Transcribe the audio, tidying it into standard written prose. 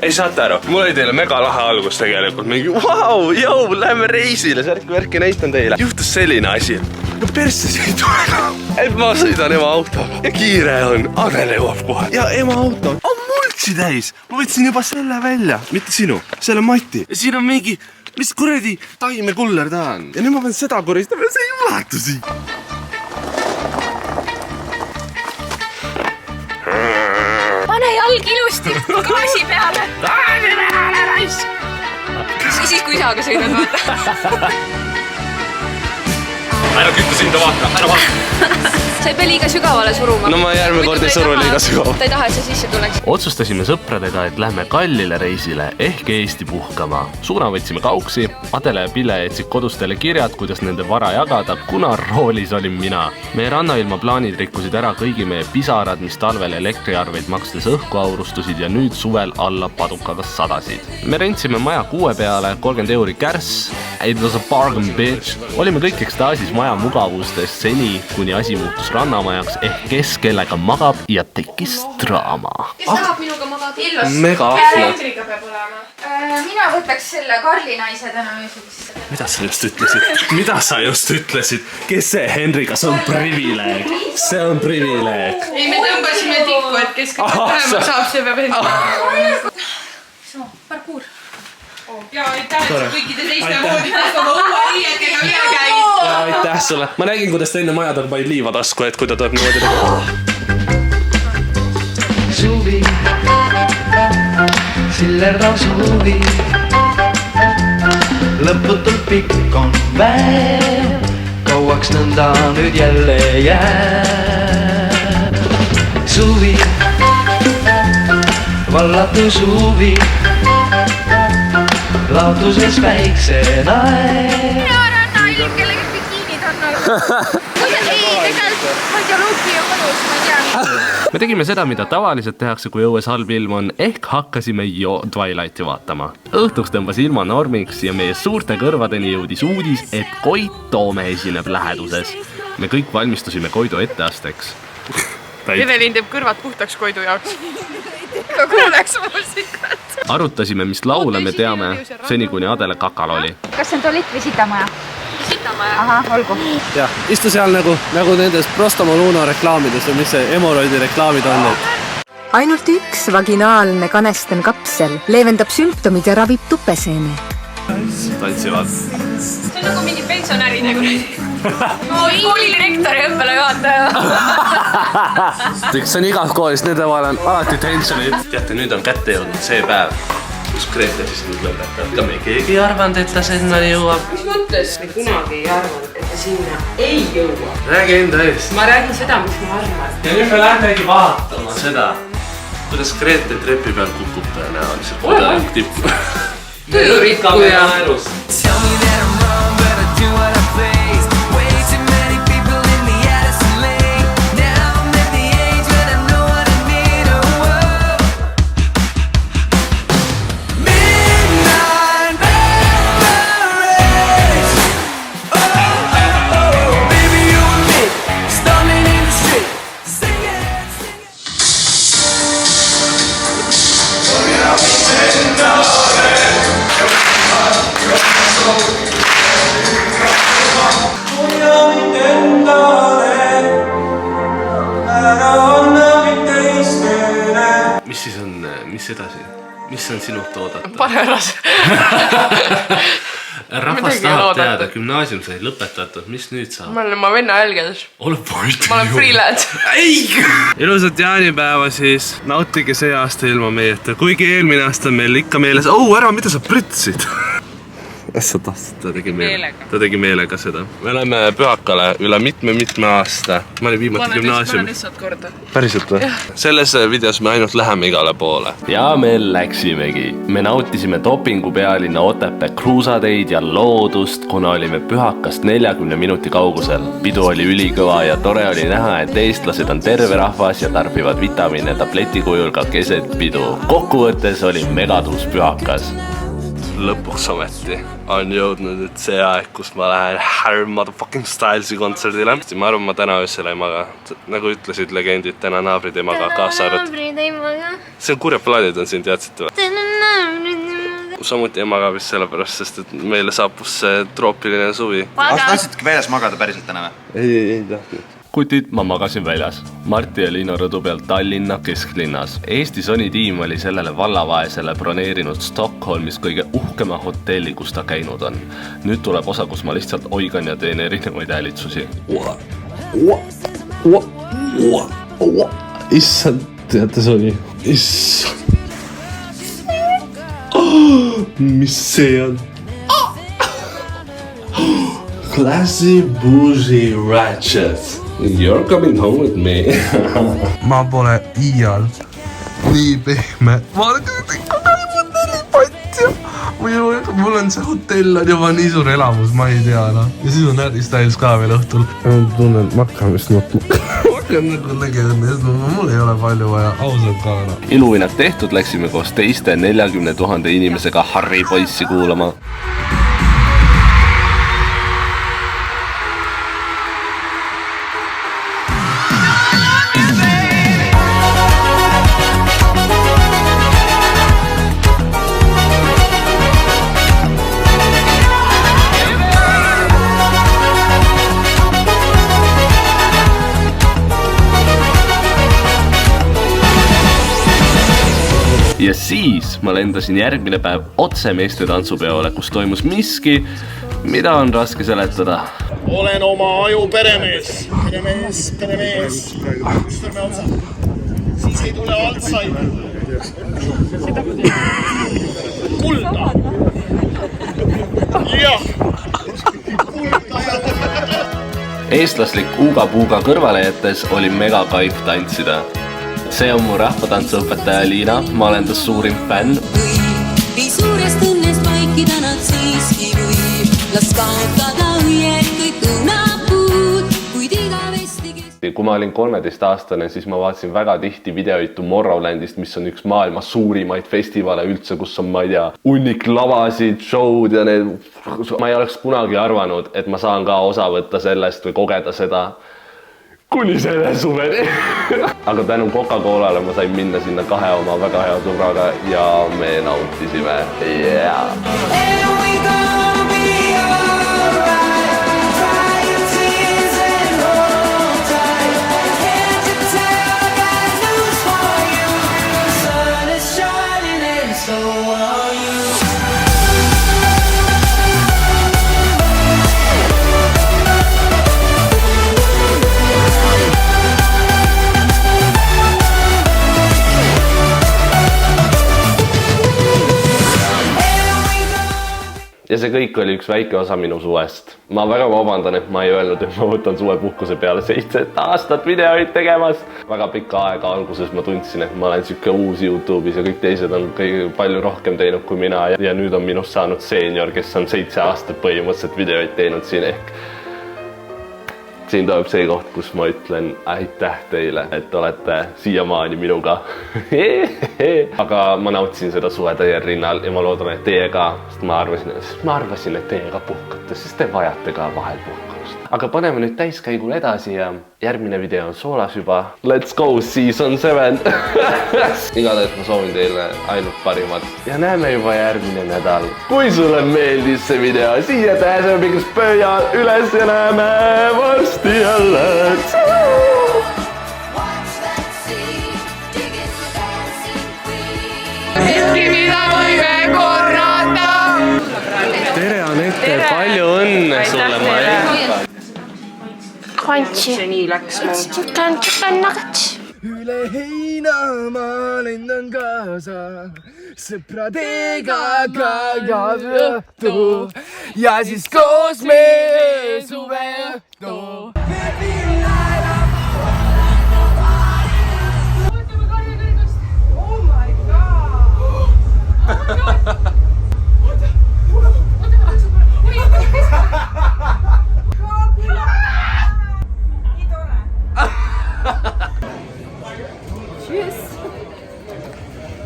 Ei saate aru, mul oli teile mega lahe algus tegelikult. Mingi, vau, jõu, lähme reisile, särki näitan teile. Juhtus selline asi. No persse ei tule. Et ma sõidan ema autoga. Ja kiire on, Adele jõuab kohe. Ja ema auto on multsi täis. Ma võtsin juba selle välja. Mitte sinu, selle Mati. Ja siin on mingi, mis kuradi taimekuller ta on. Ja nüüd ma pean seda koristama ja see ei ulatu siin. Pane jalg ilusti gaasi peale. Gaasi peale, raisk. Siis kui isaga sõidad, vaata. Ära kütta sinda vaata, ära vaata. Sa ei pea liiga sügavale suruma. No ma järgmine kord ei suru liiga sügav. Ta ei taha, et sa sisse tuleks. Otsustasime sõpradega, et lähme kallile reisile ehk Eesti puhkama. Suuna võtsime kauksi, Adele ja Pille jätsid kodustele kirjad, kuidas nende vara jagada, kuna roolis olin mina. Meie rannailma plaanid rikkusid ära kõigi meie pisarad, mis talvel elektriarveid makstes õhku aurustusid ja nüüd suvel alla padukaga sadasid. Me rentsime maja 6 peale, 30 € kärss. It was a bargain, bitch. Olime kõik ekstaasis maja mugavustes seni, kuni asi muutus rannamajaks ehk kes kellega magab ja tekkis draama. Kes tahab minuga magada? Illos. Mega ahla. Hendriga peab olema. Mina võtaks selle Karli naise täna öösugust. Mida sa just ütlesid? Mida sa just ütlesid? Kes see Henriga? See on privileeg. See on privileeg. Ei, me tõmbasime tikku, et kes kõige vähemalt saab, see peab Hendriga. Sama, parkuur. Ja aitäh, et sa kõikide teiste vooditest oma uue riietega üle käid. Ja aitäh sulle. Ma nägin, kuidas ta enne maja tal paid liiva tasku, et kui ta tuleb niimoodi Suvi, sillerdav suvi, lõputult pikk on päev, kauaks nõnda nüüd jälle jääb. Suvi, vallatu suvi, laotuses päikse naeb. Mina rannailm, kellega bikiinid on olnud. Ei, tegelikult ma ei tea, Luki ja kodus, ma ei tea. Me tegime seda, mida tavaliselt tehakse, kui õues halb ilm on, ehk hakkasime Twilighti vaatama. Õhtuks tõmbas ilma normiks ja meie suurte kõrvadeni jõudis uudis, et Koit Toome esineb läheduses. Me kõik valmistusime Koidu etteasteks. Evelin teeb kõrvad puhtaks Koidu jaoks. Ka kuuleks muusikat. Arutasime, mis laule me teame, seni kuni Adele kakal oli. Kas see on tualit või sitamaja? Sitamaja. Aha, olgu. Jah, istu seal nagu nendes Prostamoluno reklaamides või mis see hemoroidi reklaamid on need. Ainult üks vaginaalne kanesten kapsel leevendab sümptomid ja ravib tupeseene. Tantsivad. See on nagu mingi pensionärine kuradi. Koolidirektori õppele juhataja. See on igas koolis, nende vahel on alati tensionid. Teate, nüüd on kätte jõudnud see päev, kus Grete siis nüüd lõpetab. Ka me keegi ei arvanud, et ta sinna jõuab. Mis mõttes? Me kunagi ei arvanud, et ta sinna ei jõua. Räägi enda eest. Ma räägin seda, mis ma arvan. Ja nüüd me lähmegi vaatama seda, kuidas Grete trepi peal kukub tõenäoliselt. Kodanik tipp. Töörikkuja. Mis siis on, mis edasi? Mis on sinult oodata? Pane ära see. Rahvas tahab teada, gümnaasium sai lõpetatud, mis nüüd saab? Ma olen oma venna jälgedes. Ole poitu. Ma olen freelance. Ei! Ilusat jaanipäeva siis. Nautige see aasta ilma meieta. Kuigi eelmine aasta on meil ikka meeles. Ära, mida sa prütsid? Sa tahtsid, ta tegi meelega seda. Me oleme Pühakale üle mitme aasta. Ma olin viimati gümnaasium. Ma lihtsalt korda. Päriselt või? Selles videos me ainult läheme igale poole. Ja me läksimegi. Me nautisime dopingu pealinna Otepää kruusateid ja loodust, kuna olime Pühakast 40 minuti kaugusel. Pidu oli ülikõva ja tore oli näha, et eestlased on terve rahvas ja tarbivad vitamiine tableti kujul ka keset pidu. Kokkuvõttes oli megadus Pühakas. lõpuks ometi on jõudnud nüüd see aeg, kus ma lähen Harry Motherfucking Stylesi kontserdile. Ma arvan, ma täna öösel ei maga. Nagu ütlesid legendid, täna naabrid ei maga, kaasa arvatud. See on kurjad plaanid on siin, teadsite või? Samuti ei maga vist sellepärast, sest et meile saabus see troopiline suvi. Tahtsidki väljas magada päriselt täna või? Ei tahtnud. Kutid, ma magasin väljas. Marti ja Liino rõdu peal Tallinna kesklinnas. Eesti Sony tiim oli sellele vallavaesele broneerinud Stockholmis kõige uhkema hotelli, kus ta käinud on. Nüüd tuleb osa, kus ma lihtsalt oigan ja teen erinevaid häälitsusi. Issand, teate Sony? Issand. Mis see on? Classy bougie ratchet. You're coming home with me. Ma pole iial nii pehme. Ma olen ikka hotellipatt ja mul on see hotell on juba nii suur elamus, ma ei tea no. Ja siis on Harry Styles ka veel õhtul. Ma tunnen makkamist nutma. Makkan nagu legende, mul ei ole palju vaja, ausalt ka no. Iluvinak tehtud, läksime koos teiste 40 000 inimesega Harry poissi kuulama. Ja siis ma lendasin järgmine päev otse meeste tantsupeole, kus toimus miski, mida on raske seletada. Olen oma aju peremees. Tõstame otsa. Siis ei tule Alzheimer. Kulda. Jah. Eestlaslik Uga-Puuga kõrvale jättes oli mega kaif tantsida. See on mu rahvatantsuõpetaja Liina, ma olen ta suurim fänn. Vii suurest õnnest vaikida nad siiski või. Las kaotada õied kõik õunapuud, kuid igavesti kes... Kui ma olin 13-aastane, siis ma vaatasin väga tihti videoid Tomorrowlandist, mis on üks maailma suurimaid festivale üldse, kus on, ma ei tea, hunnik lavasid, show'd ja need... Ma ei oleks kunagi arvanud, et ma saan ka osa võtta sellest või kogeda seda. Kuni selle suveni. Aga tänu Coca-Colale ma sain minna sinna 2 oma väga hea sõbraga ja me nautisime. Yeah. Ja see kõik oli üks väike osa minu suvest. Ma väga vabandan, et ma ei öelnud, et ma võtan suvepuhkuse peale 7 aastat videoid tegemas. Väga pikka aega alguses ma tundsin, et ma olen siuke uus YouTube'is ja kõik teised on palju rohkem teinud kui mina. Ja nüüd on minust saanud seenior, kes on 7 aastat põhimõtteliselt videoid teinud siin ehk. Siin toimub see koht, kus ma ütlen aitäh teile, et olete siiamaani minuga. Aga ma nautisin seda suve teie rinnal ja ma loodan, et teie ka, sest ma arvasin, et teie ka puhkate, sest te vajate ka vahel puhkamust. Aga paneme nüüd täiskäigul edasi ja järgmine video on soolas juba. Let's go, season 7! Igatahes ma soovin teile ainult parimat ja näeme juba järgmine nädal. Kui sulle meeldis see video, siis jäta äsepikkus pööjal üles ja näeme varsti jälle! Hetki, mida võime korrata! Tere Anette, Palju õnne sulle, Mari! Kantsi. See nii läks mu. Tšukan nagats. Üle heina ma lendan kaasa sõpradega õhtu ja siis koos me suveõhtu. Oh my god!